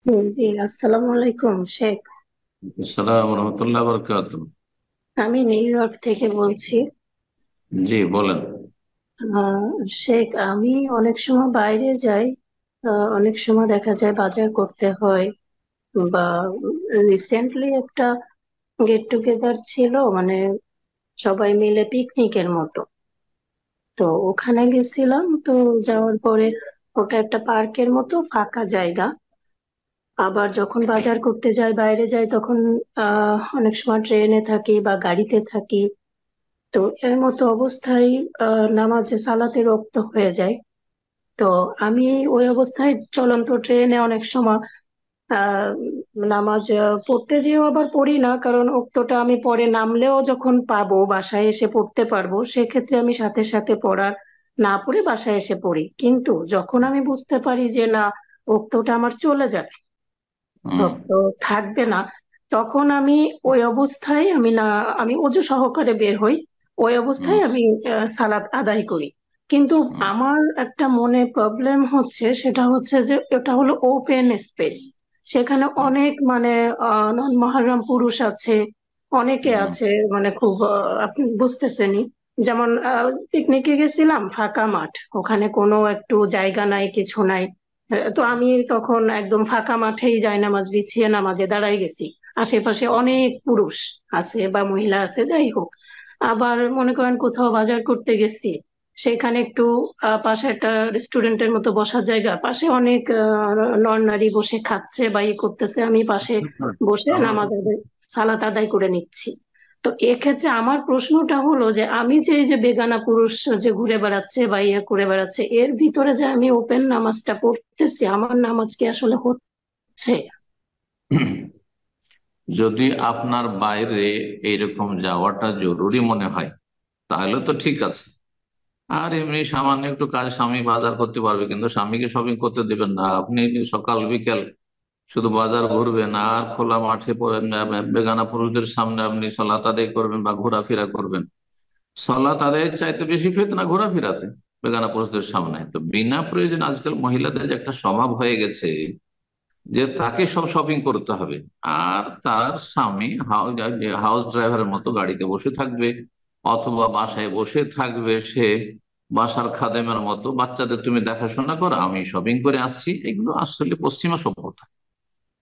জি, আসসালামু আলাইকুম শেখ। আসসালাম রহমতুল্লাহ বরকাত। আমি নিউ ইয়র্ক থেকে বলছি। জি বলেন। আহ, শেখ, আমি অনেক সময় বাইরে যাই। অনেক সময় দেখা যায় বাজার করতে হয়, বা রিসেন্টলি একটা গেট টুগেদার ছিল, মানে সবাই মিলে পিকনিকের মতো। তো ওখানে গেছিলাম। তো যাওয়ার পরে ওটা একটা পার্কের মতো ফাঁকা জায়গা। আবার যখন বাজার করতে যাই, বাইরে যাই, তখন অনেক সময় ট্রেনে থাকি বা গাড়িতে থাকি। তো এর মতো অবস্থায় নামাজে সালাতে রক্ত হয়ে যায়। তো আমি ওই অবস্থায় চলন্ত ট্রেনে অনেক সময় আহ নামাজ পড়তে যেও আবার পড়ি না, কারণ ওক্তটা আমি পরে নামলেও যখন পাবো, বাসায় এসে পড়তে পারবো, সেক্ষেত্রে আমি সাথে সাথে পড়ার না পড়ে বাসায় এসে পড়ি। কিন্তু যখন আমি বুঝতে পারি যে না, ওক্তটা আমার চলে যাবে, হুম। রক্ত থাকবে না, তখন আমি ওই অবস্থায় আমি না, আমি অজু সহকারে বের হই। ওই হুম। অবস্থায় আমি সালাত আদায় করি। কিন্তু হুম। আমার একটা মনে প্রবলেম হচ্ছে, সেটা হচ্ছে যে এটা হলো ওপেন স্পেস। সেখানে হুম। অনেক মানে নন মাহারাম পুরুষ আছে, অনেকে হুম। আছে, মানে খুব আপনি বুঝতেছেনই। যেমন পিকনিকে গেছিলাম, ফাঁকা মাঠ, ওখানে কোনো একটু জায়গা নাই, কিছু নাই। তো আমি তখন একদম ফাঁকা মাঠেই জায়নামাজ বিছিয়ে নামাজে দাঁড়াই গেছি। আশেপাশে অনেক পুরুষ আছে বা মহিলা আছে, যাই হোক। আবার মনে করেন কোথাও বাজার করতে গেছি, সেখানে একটু পাশে একটা রেস্টুরেন্টের মতো বসার জায়গা, পাশে অনেক নর নারী বসে খাচ্ছে বা ই করতেছে, আমি পাশে বসে নামাজ আদায়, সালাত আদায় করে নিচ্ছি। তো এক্ষেত্রে আমার প্রশ্নটা হলো যে আমি যে এই যে বেগানা পুরুষ যে ঘুরে বেড়াচ্ছে বা ইয়ে করে বেড়াচ্ছে, এর ভিতরে যে আমি ওপেন নামাজটা পড়তেছি, আমার নামাজ কি আসলে হচ্ছে? যদি আপনার বাইরে এইরকম যাওয়াটা জরুরি মনে হয় তাহলে তো ঠিক আছে। আর এমনি সামান্য একটু কাজ, স্বামী বাজার করতে পারবে কিন্তু স্বামীকে শপিং করতে দিবেন না। আপনি সকাল বিকেল শুধু বাজার ঘুরবেন আর খোলা মাঠে বেগানা পুরুষদের সামনে আপনি সালাত আদায় করবেন বা ঘোরাফেরা করবেন। সালাত আদায়ের চাইতে বেশি ফিতনা ঘোরাফেরাতে বেগানা পুরুষদের সামনে। তো বিনা প্রয়োজন আজকাল মহিলাদের যে একটা স্বভাব হয়ে গেছে যে তাকে সব শপিং করতে হবে, আর তার স্বামী হাউস ড্রাইভারের মতো গাড়িতে বসে থাকবে অথবা বাসায় বসে থাকবে। সে বাসার খাদেমের মতো, বাচ্চাদের তুমি দেখাশোনা করো, আমি শপিং করে আসছি। এগুলো আসলে পশ্চিমা সভ্যতা,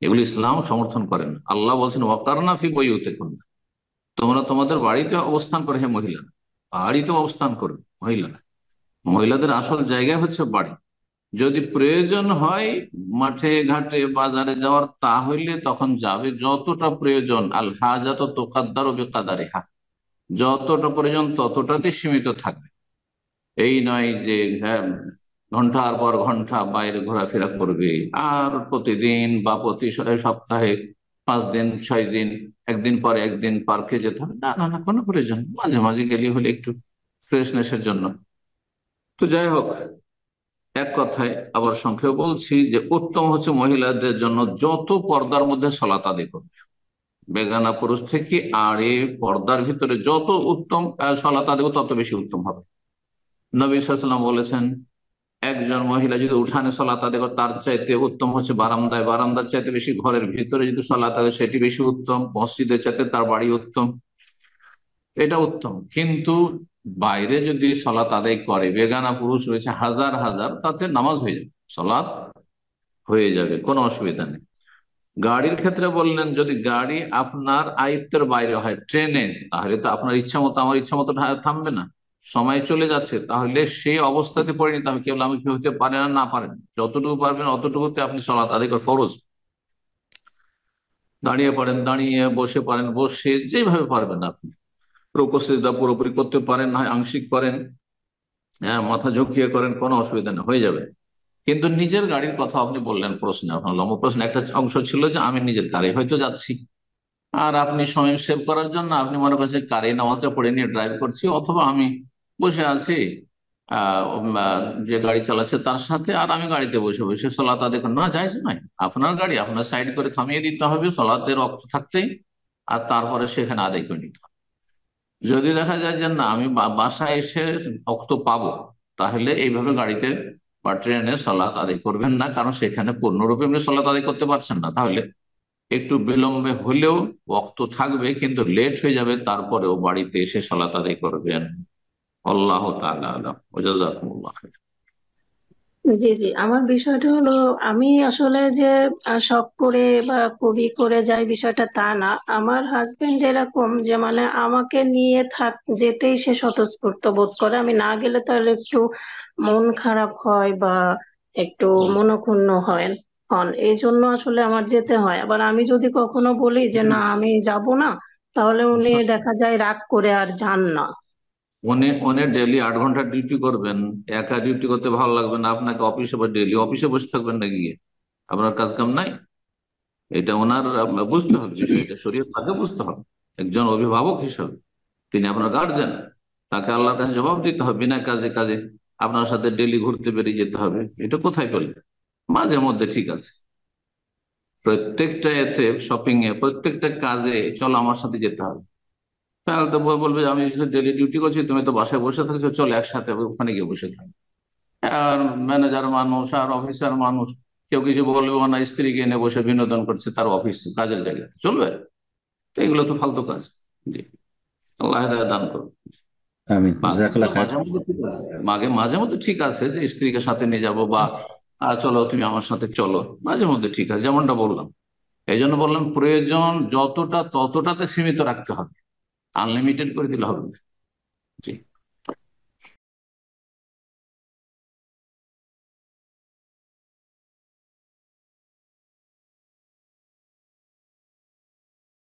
এগুলো ইসলাম সমর্থন করে না। আল্লাহ বলছেন ওয়াকারনা ফি বুয়ুতিকুন্না, তোমরা তোমাদের বাড়িতে অবস্থান করে। হে মহিলা, বাড়িতে অবস্থান করবে মহিলারা। মহিলাদের আসল জায়গা হচ্ছে বাড়ি। যদি প্রয়োজন হয় মাঠে ঘাটে বাজারে যাওয়ার, তাহলে তখন যাবে যতটা প্রয়োজন। আল হাজাত তোকাদ্দারু বিকাদারিহা, যতটা প্রয়োজন ততটাতে সীমিত থাকবে। এই নয় যে হ্যাঁ, ঘন্টার পর ঘন্টা বাইরে ঘোরাফেরা করবে। আর প্রতিদিন বা প্রতি সপ্তাহে 5 দিন 6 দিন, একদিন পরে একদিন পার্কে যেতে হবে, না না না, কোনো প্রয়োজন নেই। মাঝে মাঝে গেলে হলে একটু ফ্রেশনেসের জন্য। তো যাই হোক, এক কথায় আবার সংক্ষেপে বলছি যে উত্তম হচ্ছে মহিলাদের জন্য যত পর্দার মধ্যে সালাত আদায় করবে বেগানা পুরুষ থেকে। আর এই পর্দার ভিতরে যত উত্তম সালাত আদায় করবে, তত বেশি উত্তম হবে। নবী সাল্লাল্লাহু আলাইহি ওয়াসাল্লাম বলেছেন, একজন মহিলা যদি উঠানে সালাত আদায় করে তার চাইতে উত্তম হচ্ছে বারান্দায়, বারান্দার চাইতে বেশি ঘরের ভিতরে যদি সালাত আদায়, সেটি বেশি উত্তম। মসজিদের চাইতে তার বাড়ি উত্তম, এটা উত্তম। কিন্তু বাইরে যদি সালাত আদায় করে, বেগানা পুরুষ রয়েছে হাজার হাজার, তাতে নামাজ হয়ে যাবে, সালাত হয়ে যাবে, কোনো অসুবিধা নেই। গাড়ির ক্ষেত্রে বললেন, যদি গাড়ি আপনার আয়ত্তের বাইরে হয়, ট্রেনে, তাহলে তো আপনার ইচ্ছা মতো আমার ইচ্ছা মতো থামবে না। সময় চলে যাচ্ছে, তাহলে সেই অবস্থাতে পড়ে নিতে হবে। কেবল আমি কি হতে পারে না, না পারেন, যতটুকু পারবেন অতটুকুতে আপনি সালাত আদায় করেন, ফরজ। দাঁড়িয়ে পারেন দাঁড়িয়ে, বসে পারেন বসে, যেভাবে পারবেন আপনি। রুকু সিজদা পুরোপুরি করতে পারেন, না হয় আংশিক করেন, হ্যাঁ মাথা ঝুঁকিয়ে করেন, কোনো অসুবিধা নেই, হয়ে যাবে। কিন্তু নিজের গাড়ির কথা আপনি বললেন প্রশ্নে, আপনার লম্বা প্রশ্ন একটা অংশ ছিল যে আমি নিজের গাড়ি হয়তো যাচ্ছি, আর আপনি সময় সেভ করার জন্য আপনি মনে করছেন কারে নামাজটা পড়ে নিয়ে ড্রাইভ করছি, অথবা আমি বসে আছি যে গাড়ি চালাচ্ছে তার সাথে, আর আমি গাড়িতে বসে বসে সালাত আদায় করি। না, জায়েজ নয়। আপনার গাড়ি আপনার সাইড করে থামিয়ে দিতে হবে সালাতের রক্ত থাকতেই, আর তারপরে সেখানে আদায় করে নিতে হবে। যদি দেখা যায় যে না, আমি বাসায় এসে রক্ত পাবো, তাহলে এইভাবে গাড়িতে বা ট্রেনে সালাত আদায় করবেন না, কারণ সেখানে পূর্ণরূপে আপনি সালাত আদায় করতে পারছেন না। তাহলে একটু বিলম্বে হলেও ওয়াক্ত থাকবে, কিন্তু লেট হয়ে যাবে, তারপরেও বাড়িতে এসে সালাত আদায় করবেন। আল্লাহ তাআলা আলাম ওয়া জাযাকুমুল্লাহ খাইর। জি জি, আমার বিষয়টা হলো, আমি আসলে যে শখ করে বা কবি করে যাই বিষয়টা তা না। আমার হাজবেন্ড এরকম যে মানে আমাকে নিয়ে যেতেই সে স্বতঃস্ফূর্ত বোধ করে, আমি না গেলে তার একটু মন খারাপ হয় বা একটু মনক্ষুণ্ণ হয় হন, এই জন্য আসলে আমার যেতে হয়। আবার আমি যদি কখনো বলি যে না আমি যাব না, তাহলে উনি দেখা যায় রাগ করে আর যান না। উনি উনি ডেলি 8 ঘন্টা ডিউটি করবেন, একা ডিউটি করতে ভালো লাগবে না আপনাকে? অফিসে বা ডেলি অফিসে বসে থাকবেন না গিয়ে? আপনার কাজ কাম নাই? এটা ওনার বুঝতে হবে, বিষয়টা শরীয়ত তাকে বুঝতে হবে। একজন অভিভাবক হিসেবে তিনি আপনার গার্জেন, তাকে আল্লাহর কাছে জবাব দিতে হবে। বিনা কাজে কাজে আপনার সাথে ডেলি ঘুরতে বেরিয়ে যেতে হবে, এটা কোথায় পেলেন? মাঝে মধ্যে ঠিক আছে, প্রত্যেকটা এতে শপিং এ প্রত্যেকটা কাজে চলো আমার সাথে যেতে হবে। তাহলে তো বলবে যে আমি ডেলি ডিউটি করছি, তুমি তো বাসায় বসে থাকছো, চলো একসাথে ওখানে গিয়ে বসে থাকো। আর ম্যানেজার মানুষ আর অফিসার মানুষ, কেউ কিছু বলবে না, স্ত্রীকে এনে বসে বিনোদন করছে তার অফিসে কাজের জায়গায়, চলবে? তো এগুলো তো ফালতু কাজ। জি, আল্লাহ হেদায়েত দান করুন। আমিন, মাঝে জাজাকাল্লাহ খায়ের। মাঝে মধ্যে ঠিক আছে, মাঝে মধ্যে ঠিক আছে যে স্ত্রীকে সাথে নিয়ে যাবো, বা চলো তুমি আমার সাথে চলো, মাঝে মধ্যে ঠিক আছে, যেমনটা বললাম। এই জন্য বললাম প্রয়োজন যতটা ততটাতে সীমিত রাখতে হবে, আনলিমিটেড করে দিলে হবে না।